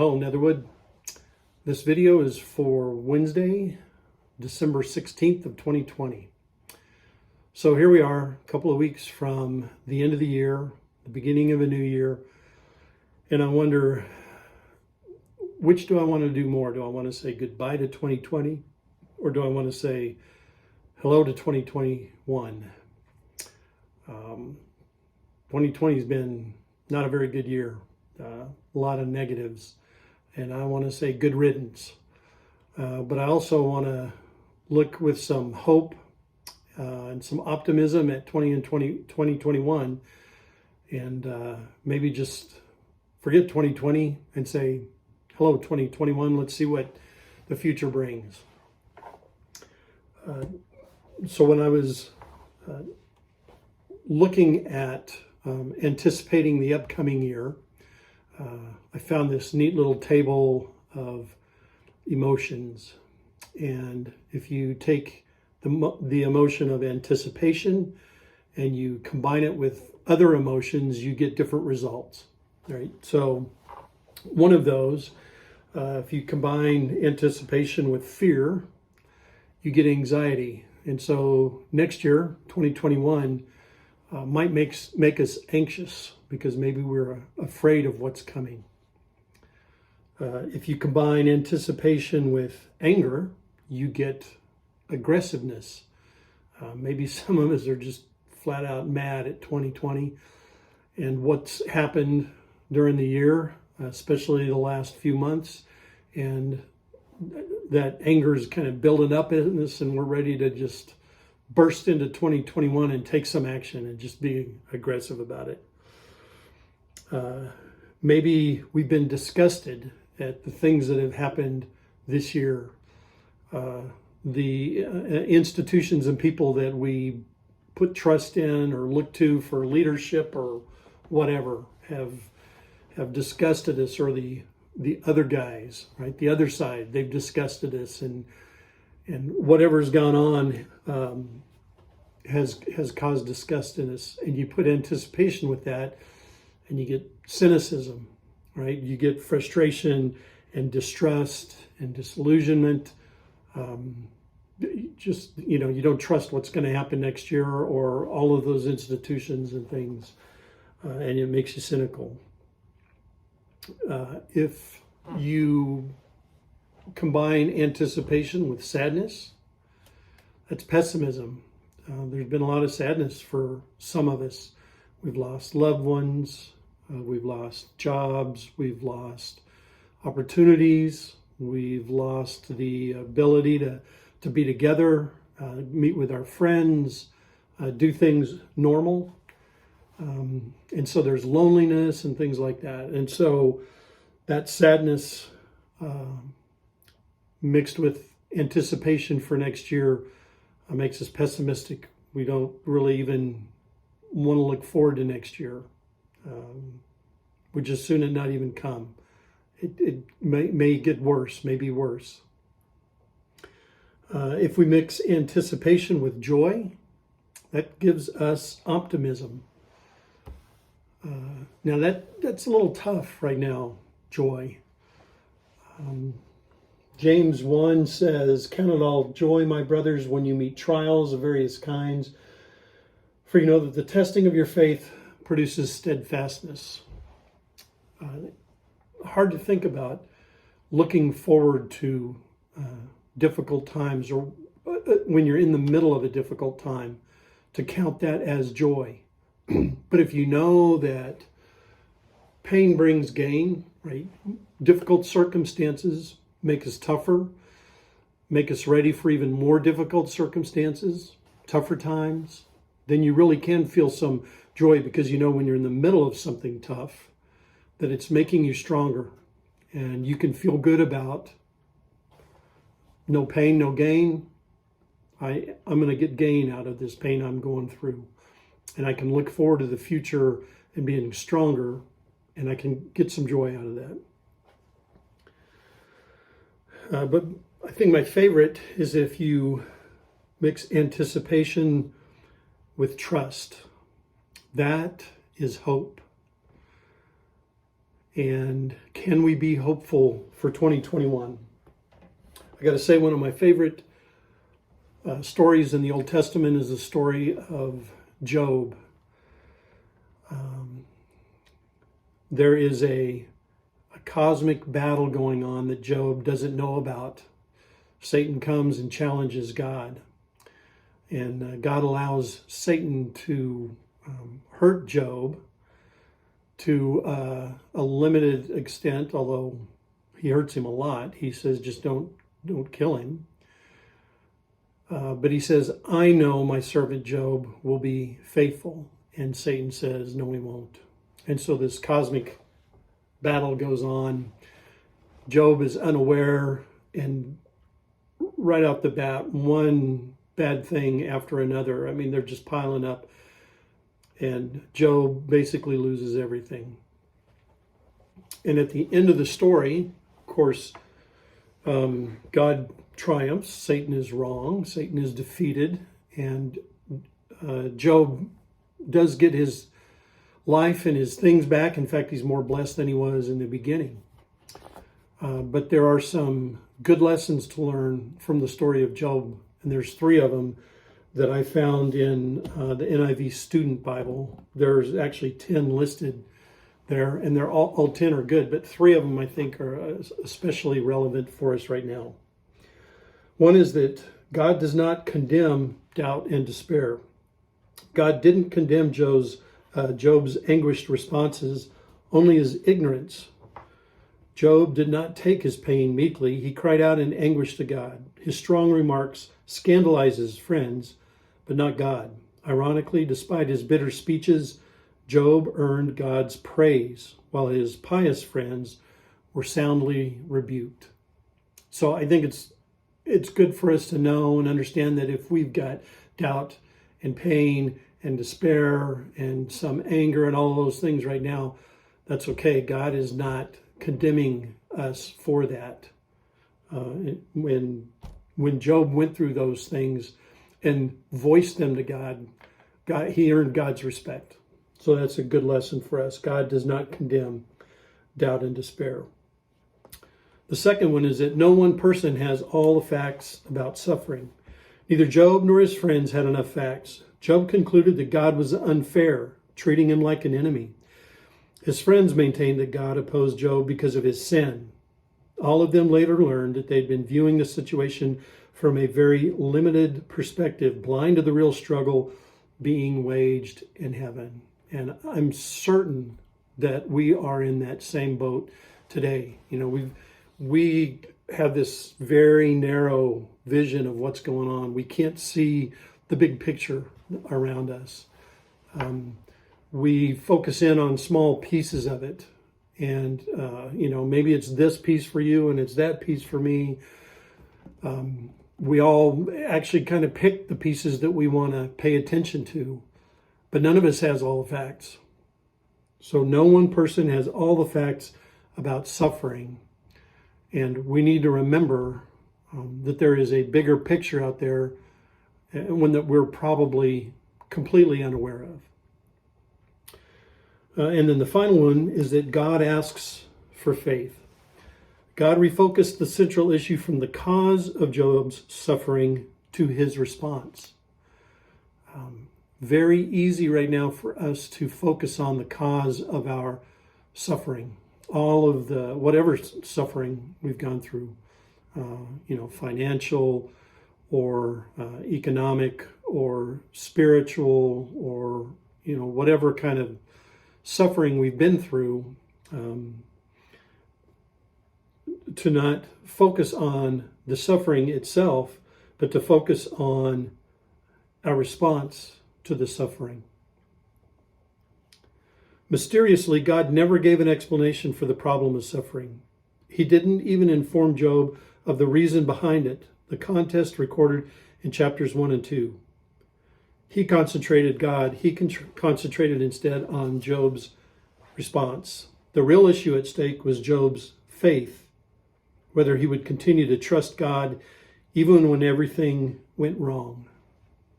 Hello, Netherwood. This video is for Wednesday, December 16th of 2020. So here we are, a couple of weeks from the end of the year, the beginning of a new year, and I wonder, which do I want to do more? Do I want to say goodbye to 2020, or do I want to say hello to 2021? 2020 has been not a very good year, a lot of negatives. And I want to say good riddance. But I also want to look with some hope and some optimism at 2021 and maybe just forget 2020 and say, hello, 2021. Let's see what the future brings. So when I was looking at anticipating the upcoming year, I found this neat little table of emotions. And if you take the emotion of anticipation and you combine it with other emotions, you get different results, right? So one of those, if you combine anticipation with fear, you get anxiety. And so next year, 2021, might make us anxious because maybe we're afraid of what's coming. If you combine anticipation with anger, you get aggressiveness. Maybe some of us are just flat out mad at 2020 and what's happened during the year, especially the last few months. And that anger is kind of building up in us, and we're ready to just burst into 2021 and take some action and just be aggressive about it. Maybe we've been disgusted at the things that have happened this year. The institutions and people that we put trust in or look to for leadership or whatever have disgusted us, or the other guys, right? The other side, they've disgusted us, and whatever's gone on has caused disgust in us. And you put anticipation with that, and you get cynicism, right? You get frustration and distrust and disillusionment. You don't trust what's going to happen next year or all of those institutions and things, and it makes you cynical. If you combine anticipation with sadness, that's pessimism. There's been a lot of sadness for some of us. We've lost loved ones, we've lost jobs, we've lost opportunities, we've lost the ability to be together, meet with our friends, do things normal. And so there's loneliness and things like that. And so that sadness mixed with anticipation for next year makes us pessimistic. We don't really even want to look forward to next year. We just soon it not even come. It may get worse, maybe worse. If we mix anticipation with joy, that gives us optimism. Now that's a little tough right now, joy. James 1 says, "Count it all joy, my brothers, when you meet trials of various kinds, for you know that the testing of your faith produces steadfastness." Hard to think about looking forward to difficult times, or when you're in the middle of a difficult time, to count that as joy. But if you know that pain brings gain, right? Difficult circumstances make us tougher, make us ready for even more difficult circumstances, tougher times, then you really can feel some joy, because you know when you're in the middle of something tough that it's making you stronger, and you can feel good about no pain, no gain. I'm going to get gain out of this pain I'm going through, and I can look forward to the future and being stronger, and I can get some joy out of that. But I think my favorite is if you mix anticipation with trust. That is hope. And can we be hopeful for 2021? I got to say, one of my favorite stories in the Old Testament is the story of Job. There is a cosmic battle going on that Job doesn't know about. Satan comes and challenges God. And God allows Satan to hurt Job to a limited extent, although he hurts him a lot. He says, just don't kill him. But he says, I know my servant Job will be faithful. And Satan says, no, he won't. And so this cosmic battle goes on. Job is unaware, and right off the bat, one bad thing after another. I mean, they're just piling up. And Job basically loses everything. And at the end of the story, of course, God triumphs. Satan is wrong. Satan is defeated. And Job does get his life and his things back. In fact, he's more blessed than he was in the beginning. But there are some good lessons to learn from the story of Job. And there's 3 of them that I found in the NIV Student Bible. There's actually 10 listed there, and they're all 10 are good, but 3 of them I think are especially relevant for us right now. One is that God does not condemn doubt and despair. God didn't condemn Job's anguished responses, only his ignorance. Job did not take his pain meekly. He cried out in anguish to God. His strong remarks scandalized his friends, but not God. Ironically, despite his bitter speeches, Job earned God's praise, while his pious friends were soundly rebuked. So I think it's good for us to know and understand that if we've got doubt and pain and despair and some anger and all those things right now, that's okay. God is not condemning us for that. When Job went through those things and voiced them to God, he earned God's respect. So that's a good lesson for us. God does not condemn doubt and despair. The second one is that no one person has all the facts about suffering. Neither Job nor his friends had enough facts. Job concluded that God was unfair, treating him like an enemy. His friends maintained that God opposed Job because of his sin. All of them later learned that they'd been viewing the situation from a very limited perspective, blind to the real struggle being waged in heaven. And I'm certain that we are in that same boat today. You know, we have this very narrow vision of what's going on. We can't see the big picture around us. We focus in on small pieces of it. And, maybe it's this piece for you and it's that piece for me. We all actually kind of pick the pieces that we want to pay attention to, but none of us has all the facts. So no one person has all the facts about suffering. And we need to remember that there is a bigger picture out there, one that we're probably completely unaware of. And then the final one is that God asks for faith. God refocused the central issue from the cause of Job's suffering to his response. Very easy right now for us to focus on the cause of our suffering. All of the, whatever suffering we've gone through, financial or economic or spiritual or, whatever kind of suffering we've been through, to not focus on the suffering itself, but to focus on our response to the suffering. Mysteriously, God never gave an explanation for the problem of suffering. He didn't even inform Job of the reason behind it, the context recorded in chapters 1 and 2. He concentrated instead on Job's response. The real issue at stake was Job's faith, whether he would continue to trust God even when everything went wrong.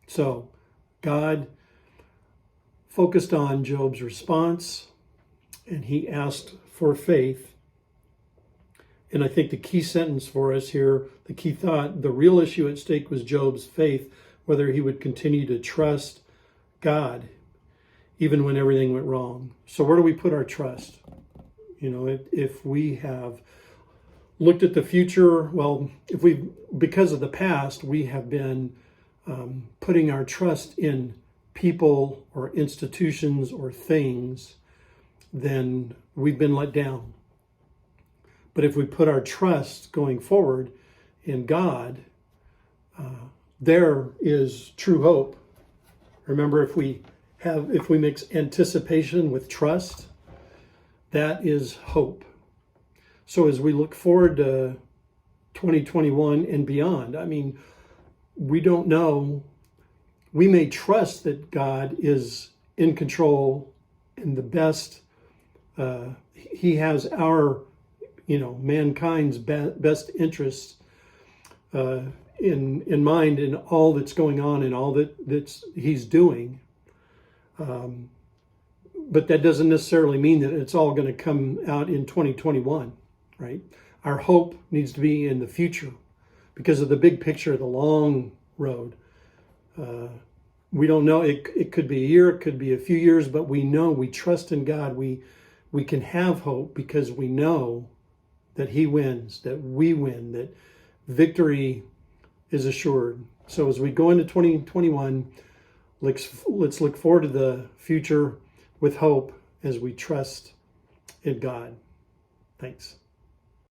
So God focused on Job's response, and he asked for faith. And I think the key sentence for us here, the key thought, the real issue at stake was Job's faith, whether he would continue to trust God even when everything went wrong. So where do we put our trust? You know, if we have looked at the future, well, because of the past, we have been putting our trust in people or institutions or things, then we've been let down. But if we put our trust going forward in God, there is true hope. Remember, if we mix anticipation with trust, that is hope. So as we look forward to 2021 and beyond, I mean, we don't know. We may trust that God is in control and the best. He has our, mankind's best interests in mind in all that's going on and all that's He's doing. But that doesn't necessarily mean that it's all going to come out in 2021, right? Our hope needs to be in the future because of the big picture, the long road. We don't know. It could be a year, it could be a few years, but we know, we trust in God. We can have hope because we know that He wins, that we win, that victory is assured. So as we go into 2021, let's look forward to the future with hope as we trust in God. Thanks.